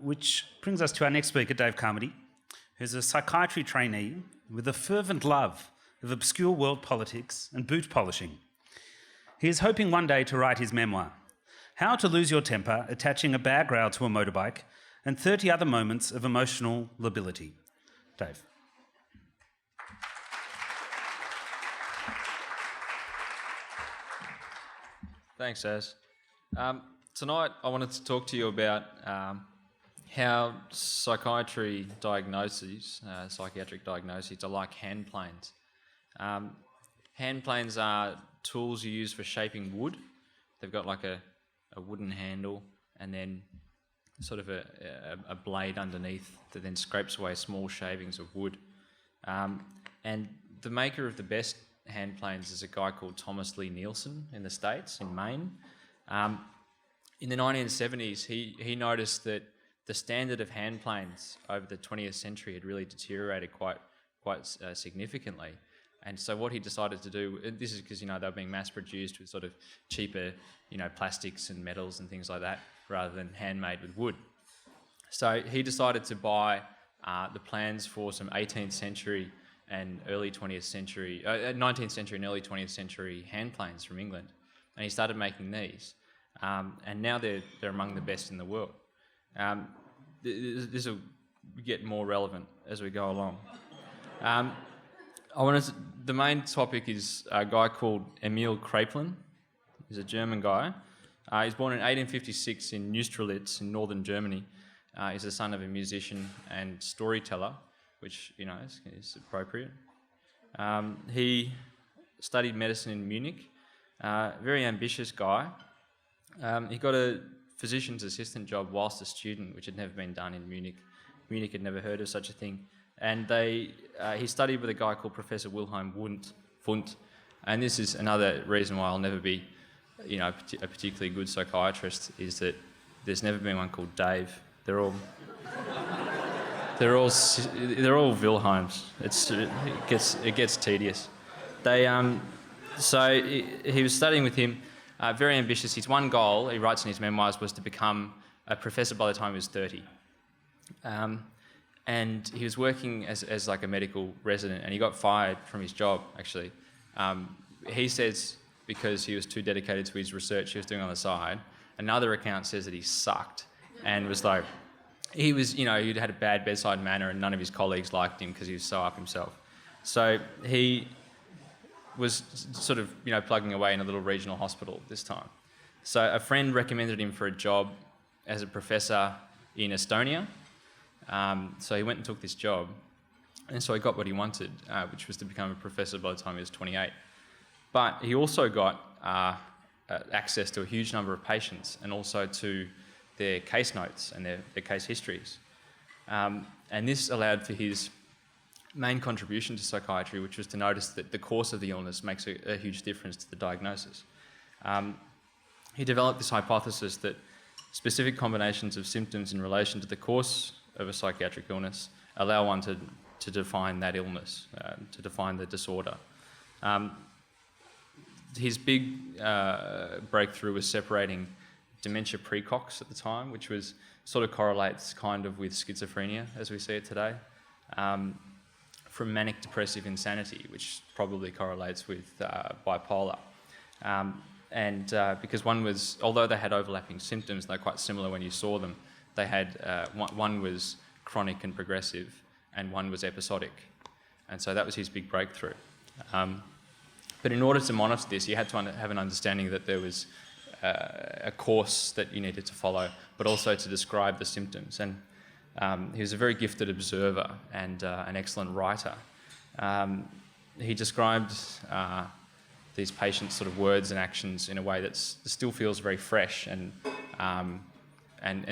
which brings us to our next speaker, Dave Carmody, who's a psychiatry trainee with a fervent love of obscure world politics and boot polishing. He is hoping one day to write his memoir, How to Lose Your Temper Attaching a Bag Rail to a Motorbike and 30 Other Moments of Emotional Lability. Dave. Thanks, Az. Tonight I wanted to talk to you about how psychiatric diagnoses are like hand planes. Hand planes are tools you use for shaping wood. They've got like a wooden handle and then sort of a blade underneath that then scrapes away small shavings of wood. And the maker of the best hand planes is a guy called Thomas Lee Nielsen in the States, in Maine. In the 1970s, he noticed that the standard of hand planes over the 20th century had really deteriorated quite significantly. And so what he decided to do, and this is because, they were being mass-produced with sort of cheaper, plastics and metals and things like that, rather than handmade with wood. So he decided to buy the plans for some 18th century and early 20th century, 19th century and early 20th century hand planes from England. And he started making these. And now they're among the best in the world. This will get more relevant as we go along. The main topic is a guy called Emil Kraepelin. He's a German guy. He's born in 1856 in Neustrelitz in northern Germany. He's the son of a musician and storyteller, which, is appropriate. He studied medicine in Munich. Very ambitious guy. He got a physician's assistant job whilst a student, which had never been done in Munich. Munich had never heard of such a thing. And he studied with a guy called Professor Wilhelm Wundt. And this is another reason why I'll never be, a particularly good psychiatrist, is that there's never been one called Dave. They're all Wilhelms. It gets tedious. So he was studying with him. Very ambitious. His one goal, he writes in his memoirs, was to become a professor by the time he was 30. And he was working as like a medical resident, and he got fired from his job, actually. He says because he was too dedicated to his research he was doing on the side. Another account says that he sucked and was like, he'd had a bad bedside manner and none of his colleagues liked him because he was so up himself. So he was sort of, plugging away in a little regional hospital this time. So a friend recommended him for a job as a professor in Estonia. So he went and took this job, and so he got what he wanted, which was to become a professor by the time he was 28. But he also got access to a huge number of patients and also to their case notes and their case histories. And this allowed for his main contribution to psychiatry, which was to notice that the course of the illness makes a huge difference to the diagnosis. He developed this hypothesis that specific combinations of symptoms in relation to the course of a psychiatric illness allow one to define that illness, to define the disorder. His big breakthrough was separating dementia praecox at the time, which was sort of correlates kind of with schizophrenia as we see it today, from manic depressive insanity, which probably correlates with bipolar. Because one was, although they had overlapping symptoms, they're quite similar when you saw them. They had one was chronic and progressive, and one was episodic, and so that was his big breakthrough. But in order to monitor this, you had to have an understanding that there was a course that you needed to follow, but also to describe the symptoms. And he was a very gifted observer and an excellent writer. He described these patients' sort of words and actions in a way that still feels very fresh and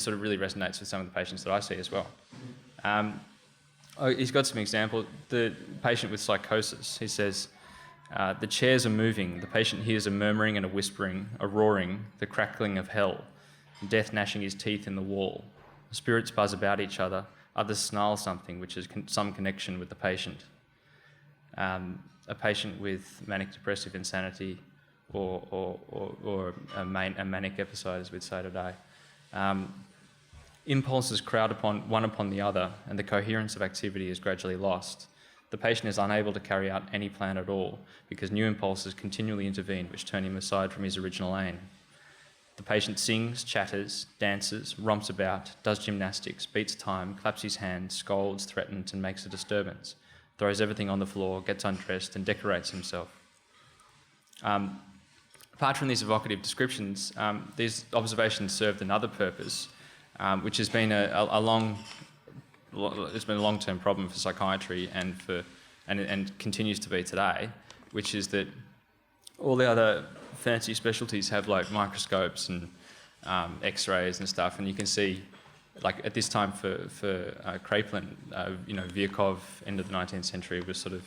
sort of really resonates with some of the patients that I see as well. He's got some example. The patient with psychosis, he says, the chairs are moving. The patient hears a murmuring and a whispering, a roaring, the crackling of hell, death gnashing his teeth in the wall. The spirits buzz about each other. Others snarl something which has some connection with the patient. A patient with manic depressive insanity or a manic episode, as we'd say today. impulses crowd one upon the other, and the coherence of activity is gradually lost. The patient is unable to carry out any plan at all because new impulses continually intervene which turn him aside from his original aim. The patient sings, chatters, dances, romps about, does gymnastics, beats time, claps his hands, scolds, threatens, and makes a disturbance, throws everything on the floor, gets undressed, and decorates himself. Apart from these evocative descriptions, these observations served another purpose, which has been it's been a long-term problem for psychiatry and continues to be today, which is that all the other fancy specialties have like microscopes and X-rays and stuff, and you can see, like at this time for Kraepelin, Virchow, end of the 19th century, was sort of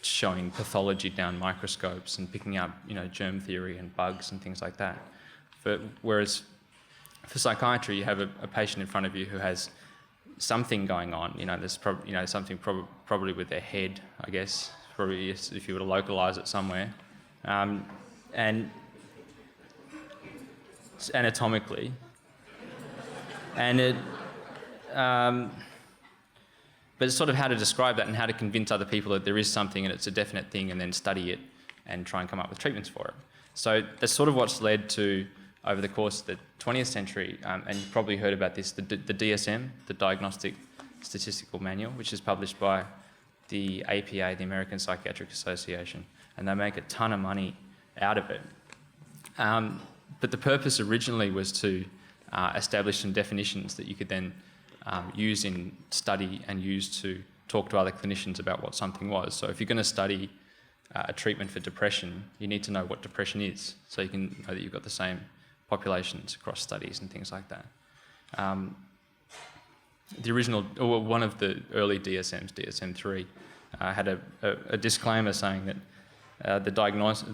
showing pathology down microscopes and picking up, germ theory and bugs and things like that. Whereas for psychiatry, you have a patient in front of you who has something going on. There's something probably with their head, I guess, probably if you were to localise it somewhere, and anatomically, and it. But it's sort of how to describe that and how to convince other people that there is something and it's a definite thing, and then study it and try and come up with treatments for it. So that's sort of what's led to, over the course of the 20th century, and you've probably heard about this, the DSM, the Diagnostic Statistical Manual, which is published by the APA, the American Psychiatric Association, and they make a ton of money out of it. But the purpose originally was to establish some definitions that you could then use in study and use to talk to other clinicians about what something was. So if you're going to study a treatment for depression, you need to know what depression is, so you can know that you've got the same populations across studies and things like that. One of the early DSMs, DSM-3, had a disclaimer saying that the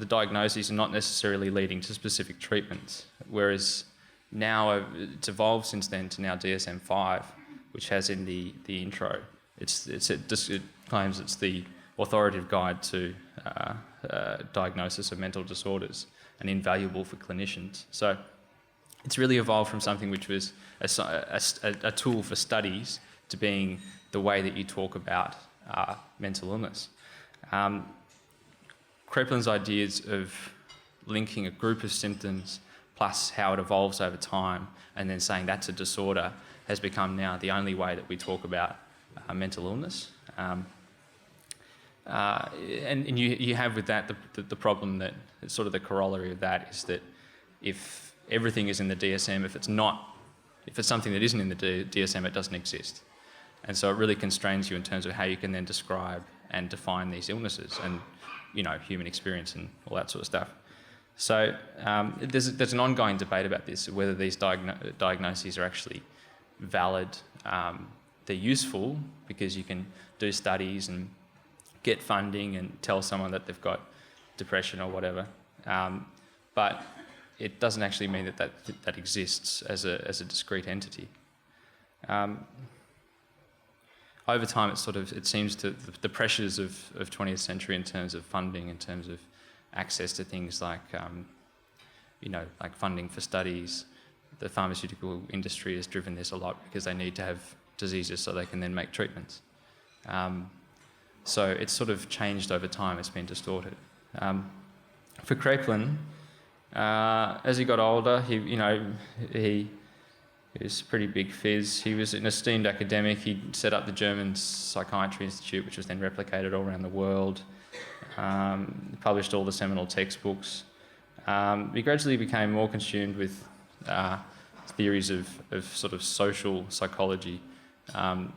diagnoses are not necessarily leading to specific treatments, whereas now it's evolved since then to now DSM-5, which has in the intro, it claims it's the authoritative guide to diagnosis of mental disorders and invaluable for clinicians. So it's really evolved from something which was a tool for studies to being the way that you talk about mental illness. Kraepelin's ideas of linking a group of symptoms plus how it evolves over time and then saying that's a disorder has become now the only way that we talk about mental illness. And you have with that the problem that it's sort of the corollary of that is that if everything is in the DSM, if it's something that isn't in the DSM, it doesn't exist. And so it really constrains you in terms of how you can then describe and define these illnesses and, human experience and all that sort of stuff. So there's an ongoing debate about this, whether these diagnoses are actually valid. They're useful because you can do studies and get funding and tell someone that they've got depression or whatever. But it doesn't actually mean that exists as a discrete entity. Over time, it seems to the pressures of 20th century in terms of funding, in terms of access to things like, like funding for studies. The pharmaceutical industry has driven this a lot because they need to have diseases so they can then make treatments. So it's sort of changed over time. It's been distorted. For Kraepelin, as he got older, he was a pretty big fizz. He was an esteemed academic. He set up the German Psychiatry Institute, which was then replicated all around the world. Published all the seminal textbooks. He gradually became more consumed with theories of sort of social psychology. And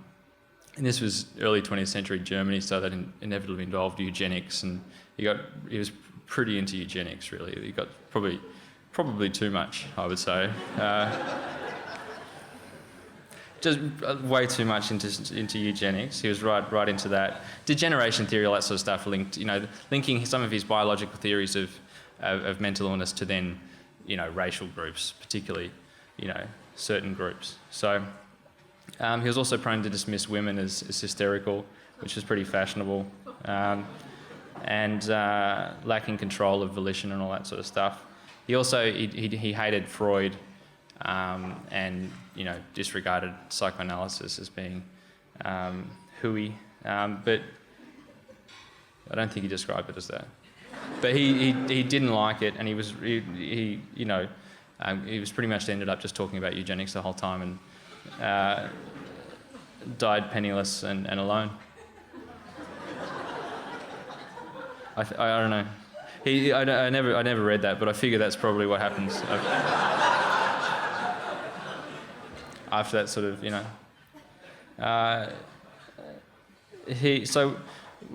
this was early 20th century Germany, so that inevitably involved eugenics, and he was pretty into eugenics, really. He got probably too much, I would say. Just way too much into eugenics. He was right into that. Degeneration theory, all that sort of stuff, linking some of his biological theories of mental illness to then, racial groups, particularly, certain groups. So he was also prone to dismiss women as hysterical, which was pretty fashionable, and lacking control of volition and all that sort of stuff. He also he hated Freud. and disregarded psychoanalysis as being hooey. But I don't think he described it as that. But he didn't like it, and he was pretty much ended up just talking about eugenics the whole time, and died penniless and alone. I don't know. I never read that, but I figure that's probably what happens after that sort of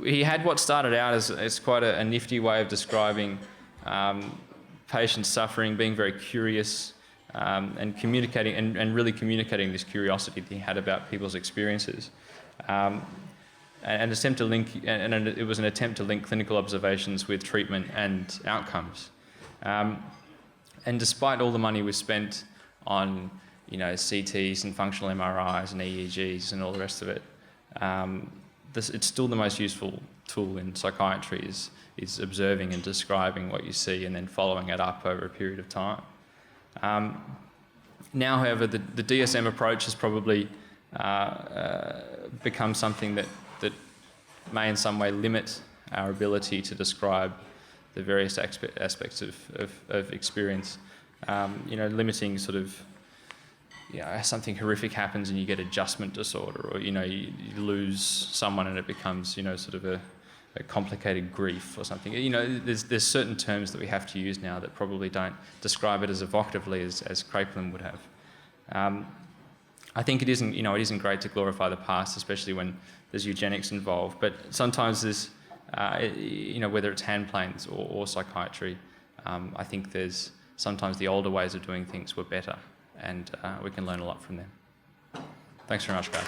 he had what started out as quite a nifty way of describing patient suffering, being very curious, and communicating and really communicating this curiosity that he had about people's experiences. It was an attempt to link clinical observations with treatment and outcomes. And despite all the money we spent on, CTs and functional MRIs and EEGs and all the rest of it, it's still the most useful tool in psychiatry is observing and describing what you see and then following it up over a period of time. Now, however, the DSM approach has probably become something that may in some way limit our ability to describe the various aspects of experience. Limiting sort of, something horrific happens and you get adjustment disorder, or, you lose someone and it becomes, sort of a complicated grief or something. There's certain terms that we have to use now that probably don't describe it as evocatively as Kraepelin would have. I think it isn't great to glorify the past, especially when there's eugenics involved. But sometimes there's, whether it's hand planes or psychiatry, I think there's sometimes the older ways of doing things were better, and we can learn a lot from them. Thanks very much, guys.